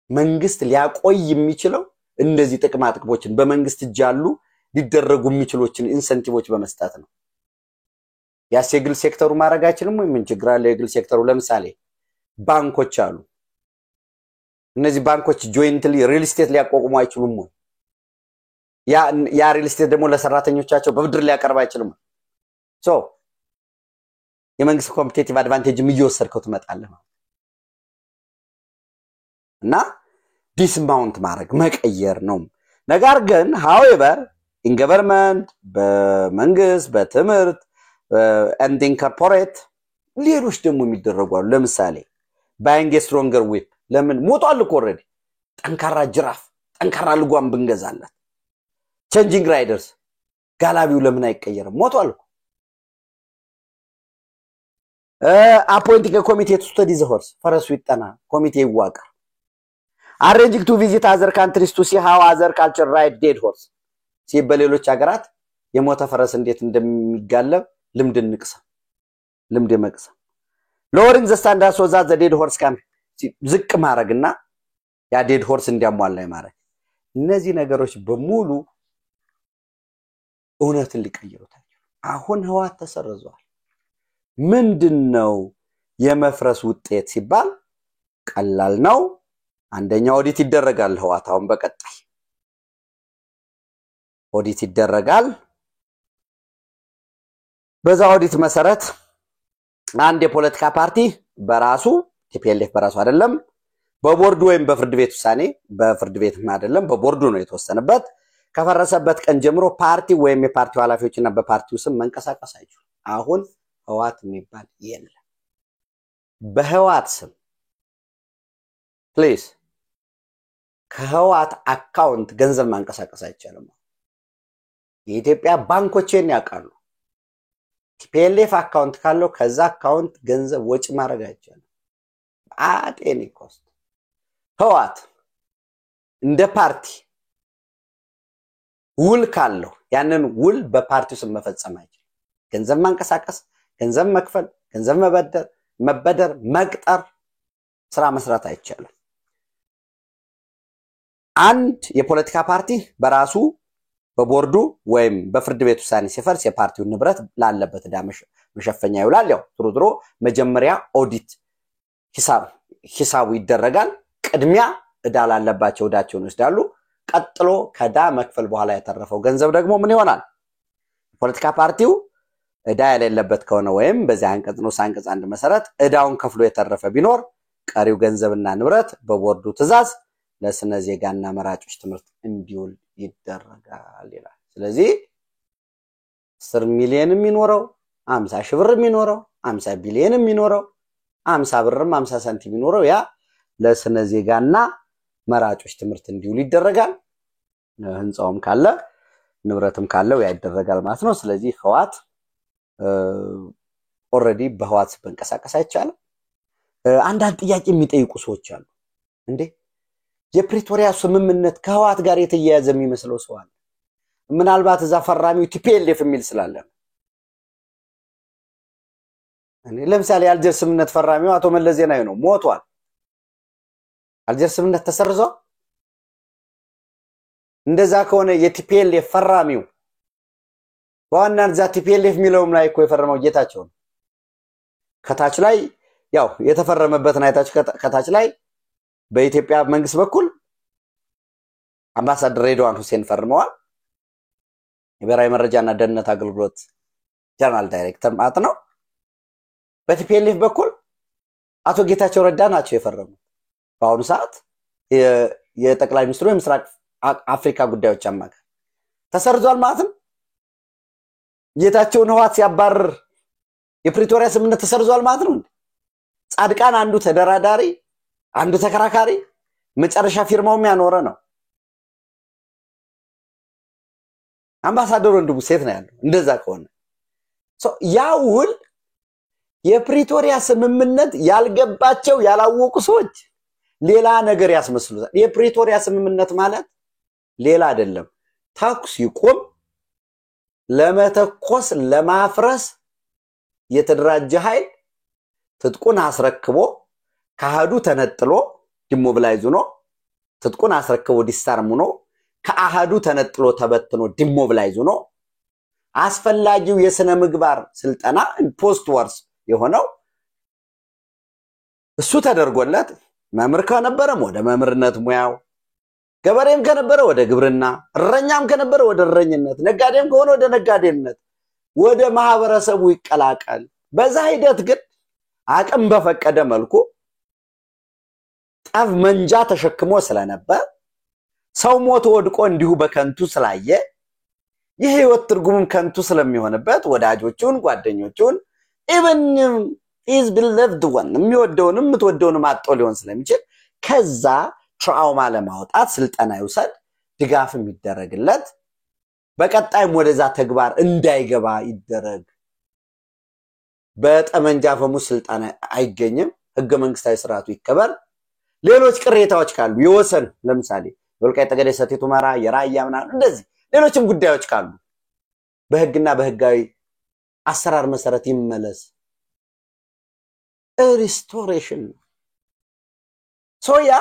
መንግስት ሊያቆይ የሚችለው እንደዚህ ጥቅማጥቅቦችን በመንግስት እጅ ያሉ ሊደረጉ የሚችሎችን ኢንሰንቲቮች በመስጠት ነው ያስ የግል ሴክተሩ ማድረግ አይችልም ወይ ምን ችግር አለ የግል ሴክተሩ ለምሳሌ ባንኮች አሉ እነዚህ ባንኮች ጆይንትሊ ሪል ስቴት ሊያቋቁሙ አይችሉም ወይ ያ ሪል ስቴት ደግሞ ለሰራተኞቻቸው በብድር ሊያቀርብ አይችልም so የመንግስት ኮምፒቲቲቭ አድቫንቴጅ እየወሰድከው ትመጣለህ እና ዲስማውንት ማድረግ መቀየር ነው ነገር ግን however in government በመንግስት በትምህርት and in corporate ሌሎች ደግሞ የሚደረጉ አሉ ለምሳሌ buying a stronger whip ለምን ሞቷል እኮ ኦሬዲ ጠንካራ ጅራፍ ጠንካራ ልጓም ብንገዛለት changing riders ጋላቢው ለምን አይቀየርም ሞቷል appointing a committee to study the horse ፈረሱ ይጠና ኮሚቴ ይዋቀር arranging to visit other countries to see how other culture ride dead horse ሲበሌሎች ሀገራት የሞተ ፈረስ እንዴት እንደሚጋለብ ልምድ መቅሰም lowering the standards so that the dead horse can ዝቅ ማረግና ያ dead horse እንዲያሟላ ማረግ እነዚህ ነገሮች በሙሉ እውነትን ሊቀይሩታል አሁን ህዋት ተሰረዟል ምንድነው የመፍረስ ውጤት ሲባል ቀላል ነው አንደኛው ኦዲት ይደረጋል ህዋት አሁን በቀጣይ ኦዲት ይደረጋል በዛ ኦዲት መሰረት አንድ የፖለቲካ ፓርቲ በራሱ ቲፒኤልኤፍ በራሱ አይደለም በቦርዱ ወይም በፍርድ ቤት ውሳኔ በፍርድ ቤትም አይደለም በቦርዱ ነው የተወሰነበት ከፈረሰበት ቀን ጀምሮ ፓርቲ ወይም የፓርቲው ኃላፊዎችና በፓርቲው ስም መንቀሳቀስ አይችሉ አሁን ህዋት የሚባል የለም በህዋት ስም ፕሊዝ ከህዋት አካውንት ገንዘብ ማንቀሳቀስ አይቻልም የኢትዮጵያ ባንኮችን ያቃሉ ቲፒኤልኤፍ አካውንት ካለው ከዛ አካውንት ገንዘብ ወጪ ማድረግ አይቻልም at any cost ህዋት እንደ ፓርቲ ውል ካለው ያንን ውል በፓርቲው ስም መፈጸም አይችልም ገንዘብ ማንቀሳቀስ ገንዘብ መክፈል ገንዘብ መበደር መቅጠር ስራ መስራት አይቻልም አንድ የፖለቲካ ፓርቲ በራሱ በቦርዱ ወይም በፍርድ ቤት ውሳኔ ሲፈርስ የፓርቲው ንብረት ላለበት ዳመሽ መሸፈኛ ይውላል ያው ጥሩ መጀመሪያ ኦዲት ሂሳቡ ይደረጋል ቅድሚያ እዳል አለባቸው እዳቸውን ወስዳሉ ቀጥሎ ከዳ መክፈል በኋላ ያተረፈው ገንዘብ ደግሞ ምን ይሆናል ፖለቲካ ፓርቲው እዳ ያለበት ከሆነ ወይም በዚያ አንቀጽ ነው አንቀጽ አንድ መሰረት እዳውን ከፍሎ የተረፈ ቢኖር ቀሪው ገንዘብና ንብረት በቦርዱ ትዛዝ ለስነ ዜጋና መራጮች ትምርት እንዲውል ይደረጋል ይላል ስለዚህ 10 ሚሊዮን የሚኖረው 50 ሺህ ብር የሚኖረው 50 ቢሊዮን የሚኖረው 50 ብርም 50 ሳንቲም የሚኖረው ያ ለስነ ዜጋና መራጮች ትምርት እንዲውል ይደረጋል ህንጻውም ካለ ንብረትም ካለው ያ ይደረጋል ማለት ነው ስለዚህ ህዋት ኦሬዲ በህዋት በንቀሳቀስ አይቻልም አንዳንድ ጥያቄ የሚጠይቁ ሰዎች አሉ እንዴ የፕሪቶሪያ ስምምነት ከህዋት ጋር የተያያዘ የሚመስለው ሰው አለ ምናልባት እዛ ፈራሚው ቲፒኤልኤፍ የሚል ስላለ እኔ ለምሳሌ አልጀር ስምምነት ፈራሚው አቶ መለስ ዜናዊ ነው ሞቷል አልጀር ስምምነት ተሰርዞ እንደዛ ከሆነ የቲፒኤልኤፍ ፈራሚው ዋናን ዛ ቲፒኤልኤፍ ሚለውም ላይ እኮ የፈረመው ጌታቸው ነው ከታች ላይ ያው የተፈረመበትን አይታች ከታች ላይ በኢትዮጵያ መንግስት በኩል አምባሳደር ሬድዋን ሁሴን ፈርመዋል የብሔራዊ መረጃና ደህንነት አገልግሎት ጀነራል ዳይሬክተር ማለት ነው በቲፒኤልኤፍ በኩል አቶ ጌታቸው ረዳ ናቸው የፈረሙት በአሁኑ ሰዓት የጠቅላይ ሚኒስትሩ የምስራቅ አፍሪካ ጉዳዮች አማካሪ ተሰርዟል ማለት ነው ጌታቸውን ህዋት ሲያባርር የፕሪቶሪያ ስምምነት ተሰርዟል ማለት ነው ጻድቃን አንዱ ተደራዳሪ አንዱ ተከራካሪ መጨረሻ ፊርማው የሚያኖረ ነው አምባሳደሩ እንዱ ሴት ነው ያለው እንደዛ ከሆነ ያውል የፕሪቶሪያ ስምምነት ያልገባቸው ያላወቁ ሰዎች ሌላ ነገር ያስመስሉታል የፕሪቶሪያ ስምምነት ማለት ሌላ አይደለም ታክስ ይቆም ለመተኮስ ለማፍረስ የተደራጀ ኃይል ትጥቁን አስረክቦ ካህዱ ተነጥሎ ዲሞብላይዝ ሆኖ ትጥቁን አስረክቦ ዲስታርም ሆኖ ከአሃዱ ተነጥሎ ተበትኖ ዲሞብላይዝ ሆኖ አስፈላጊው የስነ ምግባር ስልጠና ፖስት ወርስ የሆነው እሱ ተደርጎለት መምር ከነበረ ወደ መምርነት ሙያው ገበሬም ከነበረ ወደ ግብርና እረኛም ከነበረ ወደ እረኝነት ነጋዴም ከሆነ ወደ ነጋዴነት ወደ ማህበረሰቡ ይቀላቀል በዛ ሂደት ግን አቅም በፈቀደ መልኩ ጠፍ መንጃ ተሸክሞ ስለነበር ሰው ሞቶ ወድቆ እንዲሁ በከንቱ ስላየ የህይወት ትርጉም ከንቱ ስለሚሆንበት ወዳጆቹን ጓደኞቹን even is beloved one የሚወደውንም ምትወደውንም አጥቶ ሊሆን ስለሚችል ከዛ ትራውማ ለማውጣት ስልጠና ይውሰድ ድጋፍ የሚደረግለት በቀጣይም ወደዛ ተግባር እንዳይገባ ይደረግ በጠመንጃ ፈሙስ ስልጣን አይገኝም ህገ መንግስታዊ ስርዓቱ ይከበር ሌሎች ቅሬታዎች ካሉ የወሰን ለምሳሌ ወልቃይት ጠገዴ ሰቲት ሁመራ የራያ ምናምን እንደዚህ ሌሎችም ጉዳዮች ካሉ በህግና በህጋዊ አሰራር መሰረት ይመለስ ሪስቶሬሽን ሶያ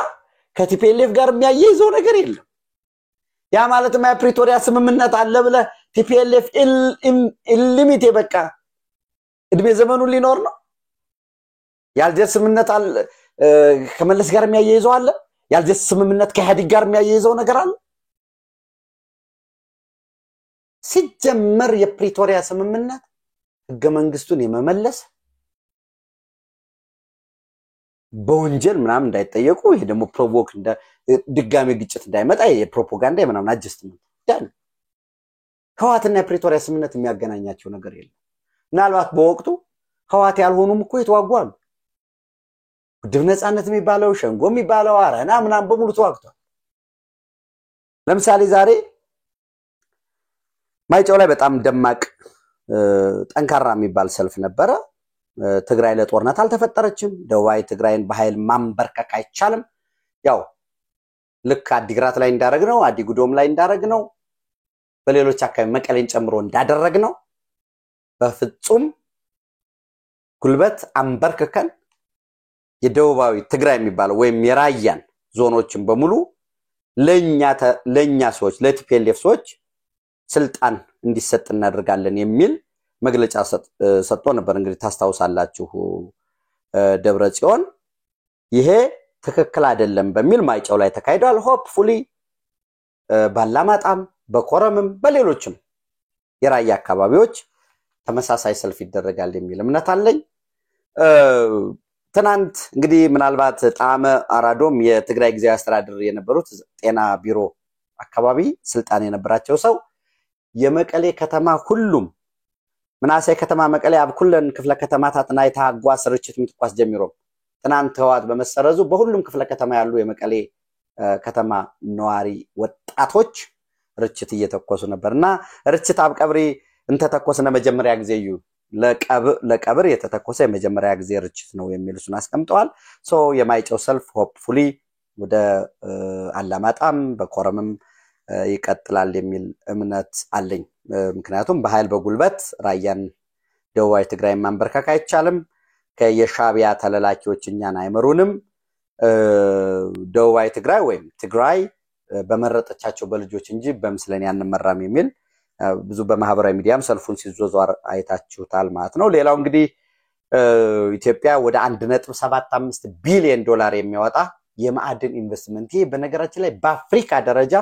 ከቲፒኤልኤፍ ጋር የሚያያይዘው ነገር የለም ያ ማለት ፕሪቶሪያ ስምምነት አለ ብለ ቲፒኤልኤፍ ኢሊሚት በቃ እድሜ ዘመኑ ሊኖር ነው ያልጀት ስምምነት አለ ከመለስ ጋር የሚያያይዘው አለ ያልጀት ስምምነት ከኢህአዴግ ጋር የሚያያይዘው ነገር አለ ሲጀመር የፕሪቶሪያ ስምምነት ህገ መንግስቱን የመመለስ በወንጀል ምናምን እንዳይጠየቁ ይሄ ደግሞ ፕሮቮክ እንደ ድጋሚ ግጭት እንዳይመጣ የፕሮፓጋንዳ ምናምን አጀስትመንት ዳን ህዋትና የፕሪቶሪያ ስምምነት የሚያገናኛቸው ነገር የለም ምናልባት በወቅቱ ህዋት ያልሆኑም እኮ የተዋጓሉ ግድብ ነፃነት የሚባለው ሸንጎ የሚባለው አረና ምናምን በሙሉ ተዋግቷል ለምሳሌ ዛሬ ማይጨው ላይ በጣም ደማቅ ጠንካራ የሚባል ሰልፍ ነበረ ትግራይ ለጦርነት አልተፈጠረችም ደዋይ ትግራይን በኃይል ማንበርከክ አይቻልም ያው ልክ አዲግራት ላይ እንዳረግነው አዲጉዶም ላይ እንዳረግነው በሌሎች አካባቢ መቀሌን ጨምሮ እንዳደረግነው በፍጹም ጉልበት አንበርከከን የደውባዊ ትግራይ የሚባለው ወይም የራያን ዞኖችን በሙሉ ለኛ ሰዎች ለቲፒኤልኤፍ ሰዎች ስልጣን እንዲሰጥ እናደርጋለን የሚል መግለጫ ሰጥቶ ነበር እንግዲህ ታስታውሳላችሁ ደብረጽዮን ይሄ ትክክል አይደለም በሚል ማይጨው ላይ ተካሂዷል ሆፕፉሊ ባላማጣም በኮረምም በሌሎችም የራያ አካባቢዎች ተመሳሳይ ሰልፍ ይደረጋል የሚል እምነት አለኝ ትናንት እንግዲህ ምናልባት ጣመ አራዶም የትግራይ ጊዜያዊ አስተዳደር የነበሩት ጤና ቢሮ አካባቢ ስልጣን የነበራቸው ሰው የመቀሌ ከተማ ሁሉም ምናሴ ከተማ መቀሌ አብኩለን ክፍለ ከተማ ታጥናይ ታጓ ስርጭት ምትቋስ ጀምሮ ትናንት ህዋት በመሰረዙ በሁሉም ክፍለ ከተማ ያሉ የመቀሌ ከተማ ነዋሪ ወጣቶች ርችት እየተኮሱ ነበርና ርችት አብቀብሪ እንተ ተኮስነ መጀመሪያ ጊዜ እዩ ለቀብር የተተኮሰ የመጀመሪያ ጊዜ ርችት ነው የሚሉን አስቀምጠዋል ሶ የማይጨው ሰልፍ ሆፕፉሊ ወደ አላማጣም በኮረምም ይቀጥላል የሚል እምነት አለኝ ምክንያቱም በኃይል በጉልበት ራያን ደዋይ ትግራይ ማንበርከክ አይቻልም ከየሻቢያ ተለላኪዎች እኛን አይመሩንም ደዋይ ትግራይ ወይም ትግራይ በመረጠቻቸው በልጆች እንጂ በምስለኔ አንመራም የሚል ብዙ በማህበራዊ ሚዲያም ሰልፉን ሲዞዟር አይታችሁታል ማለት ነው ሌላው እንግዲህ ኢትዮጵያ ወደ 1.75 ቢሊዮን ዶላር የሚያወጣ የማዕድን ኢንቨስትመንት ይሄ በነገራችን ላይ በአፍሪካ ደረጃ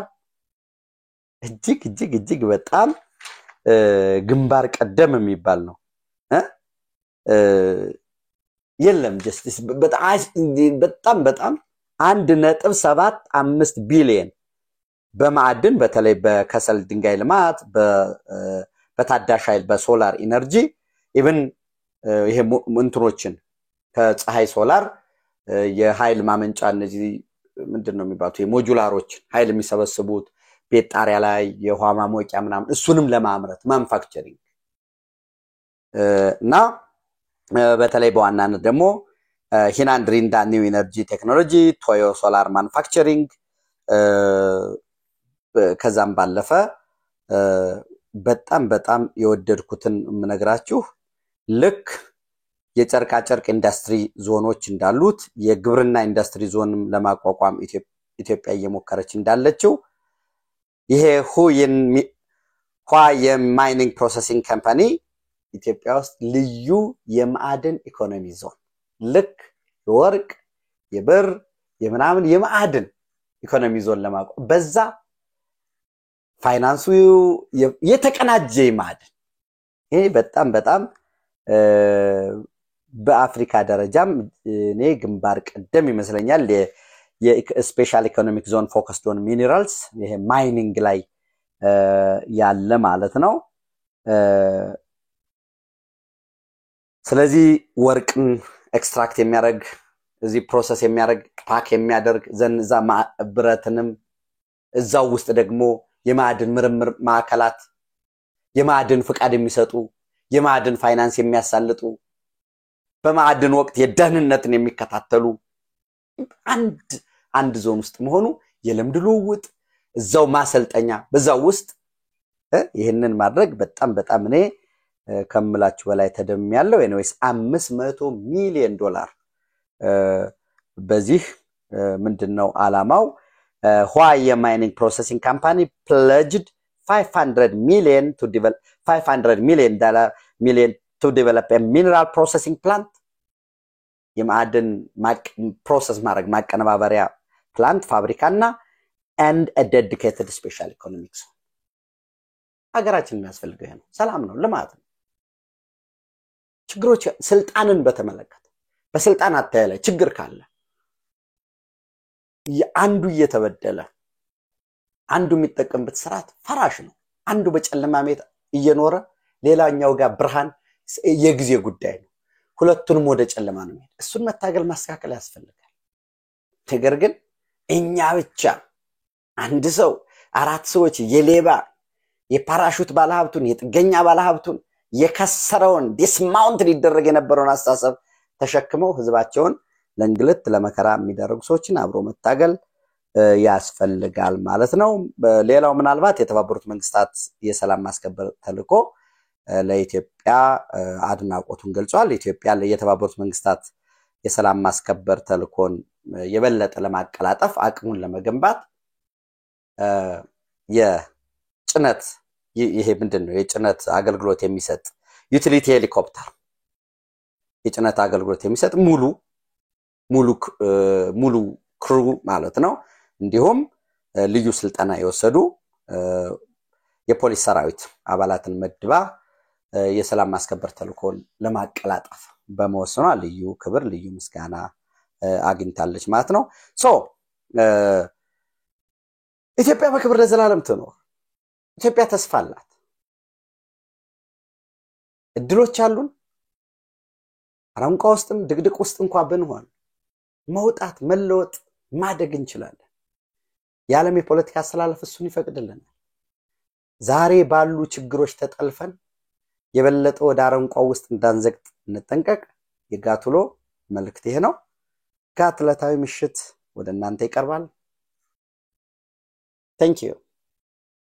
እጅግ በጣም ግንባር ቀደም የሚባል ነው የለም ጀስቲስ በጣም 1.75 ቢሊዮን በማዕድን በተለይ በከሰል ድንጋይ ልማት በታዳሽ ኃይል በሶላር ኢነርጂ ኢቭን ይሄ እንትኖችን ከፀሐይ ሶላር የኃይል ማመንጫ እነዚህ ምንድነው የሚባሉት የሞጁላሮች ኃይል የሚሰበስቡት ቤት ጣሪያ ላይ የውሃ ማሞቂያ ምናምን እሱንም ለማምረት ማኑፋክቸሪንግ እና በተለይ በዋናነት ደግሞ ሂናንድሪንዳ ኒው ኢነርጂ ቴክኖሎጂ ቶዮ ሶላር ማኑፋክቸሪንግ ከዛም ባለፈ በጣም የወደድኩትን ምነግራችሁ ልክ የጨርቃ ጨርቅ ኢንዱስትሪ ዞኖች እንዳሉት የግብርና ኢንዱስትሪ ዞንም ለማቋቋም ኢትዮጵያ እየሞከረች እንዳለችው ይሄ የማይኒንግ ፕሮሰሲንግ ካምፓኒ ኢትዮጵያ ውስጥ ልዩ የማዕድን ኢኮኖሚ ዞን ልክ የወርቅ የብር የምናምን የማዕድን ኢኮኖሚ ዞን ለማቋቋም በዛ ፋይናንሱ የተቀናጀ ማዕድን ይሄ በጣም በአፍሪካ ደረጃም እኔ ግንባር ቀደም ይመስለኛል የስፔሻል ኢኮኖሚክ ዞን ፎከስድ ኦን ሚነራልስ ይሄ ማይኒንግ ላይ ያለ ማለት ነው ስለዚህ ወርቅን ኤክስትራክት የሚያደርግ እዚህ ፕሮሰስ የሚያደርግ ፓክ የሚያደርግ ዘንዛ ብረትንም እዛው ውስጥ ደግሞ የማዕድን ምርምር ማዕከላት የማዕድን ፍቃድ የሚሰጡ የማዕድን ፋይናንስ የሚያሳልጡ በማዕድን ወቅት የደህንነትን የሚከታተሉ አንድ ዞን ውስጥ መሆኑ የልምድ ልውውጥ እዛው ማሰልጠኛ በዛው ውስጥ ይሄንን ማድረግ በጣም እኔ ከምላችሁ በላይ ተደምሚያለሁ ኤኒዌይስ $500 ሚሊዮን በዚህ ምንድነው ዓላማው Huaya Mining Processing Company pledged $500 million to develop a mineral processing plant የማዕድን ፕሮሰስ ማድረግ ማቀነባበሪያ ፕላንት ፋብሪካና and a dedicated special economic zone ሀገራችን የሚያስፈልገው ነው ሰላም ነው ልማት ነው ችግሮች ስልጣንን በተመለከተ በስልጣን አታያለ ችግር ካለ አንዱ እየተበደለ አንዱ የሚጠቀምበት ስርዓት ፈራሽ ነው አንዱ በጨለማ ሜት እየኖረ ሌላኛው ጋር ብርሃን የጊዜ ጉዳይ ነው ሁለቱንም ወደ ጨለማ ነው እሱን መታገል ማስተካከል ያስፈልጋል ነገር ግን እኛ ብቻ አንድ ሰው አራት ሰዎች የሌባ የፓራሹት ባለሀብቱን የጥገኛ ባለሀብቱን የከሰረውን ዲስማውንት ሊደረግ የነበረውን አስተሳሰብ ተሸክመው ህዝባቸውን ለእንግልት ለመከራ የሚደረጉ ሰዎችን አብሮ መታገል ያስፈልጋል ማለት ነው ሌላው ምናልባት የተባበሩት መንግስታት የሰላም ማስከበር ተልዕኮ ለኢትዮጵያ አድናቆቱን ገልጿል ኢትዮጵያ ለየተባበሩት መንግስታት የሰላም ማስከበር ተልዕኮን የበለጠ ለማቀላጠፍ አቅሙን ለመገንባት የጭነት ይሄ ምንድነው የጭነት አገልግሎት የሚሰጥ ዩቲሊቲ ሄሊኮፕተር የጭነት አገልግሎት የሚሰጥ ሙሉ ክሩ ማለት ነው እንዲሁም ልዩ ስልጠና የወሰዱ የፖሊስ ሰራዊት አባላትን መድባ የሰላም ማስከበር ተልዕኮን ለማቀላጠፍ በመወሰኗ ልዩ ክብር ልዩ ምስጋና አግኝታለች ማለት ነው ኢትዮጵያ በክብር ለዘላለም ትኖር ኢትዮጵያ ተስፋ አላት እድሎች አሉን አራንቋ ውስጥም ድግድቅ ውስጥ እንኳን ብንሆን መውጣት መለወጥ ማደግ እንችላለን የዓለም የፖለቲካ አስተላለፍ እሱን ይፈቅድልናል ዛሬ ባሉ ችግሮች ተጠልፈን የበለጠ ወደ አራንቋው ውስጥ እንዳንዘግጥ እንጠንቀቅ የጋቱሎ መልእክት ይሄ ነው ጋት ለታዊ ምሽት ወደ እናንተ ይቀርባል Thank you